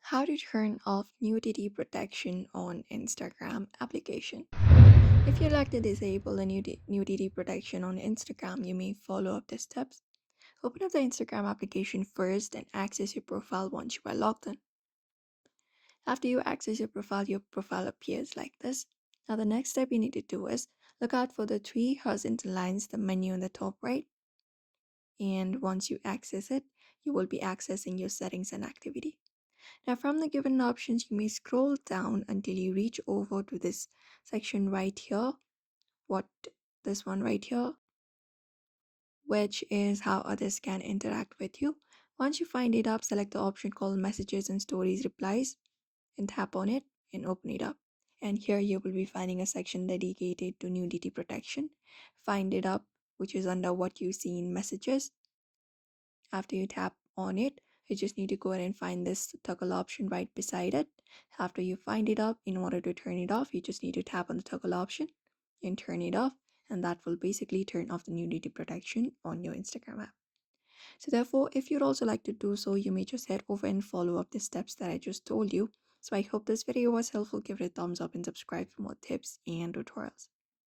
How to turn off nudity protection on Instagram application. If you'd like to disable the nudity protection on Instagram, you may follow up the steps. Open up the Instagram application first and access your profile once you are logged in. After you access your profile appears like this. Now, the next step you need to do is look out for the three horizontal lines, the menu in the top right. And once you access it, you will be accessing your settings and activity. Now, from the given options, you may scroll down until you reach over to this section right here. What this one right here, which is how others can interact with you. Once you find it up, select the option called Messages and Stories Replies and tap on it and open it up. And here you will be finding a section dedicated to nudity protection. Find it up, which is under what you see in messages. After you tap on it, you just need to go ahead and find this toggle option right beside it. After you find it up, in order to turn it off, you just need to tap on the toggle option and turn it off. And that will basically turn off the nudity protection on your Instagram app. So therefore, if you'd also like to do so, you may just head over and follow up the steps that I just told you. So I hope this video was helpful. Give it a thumbs up and subscribe for more tips and tutorials.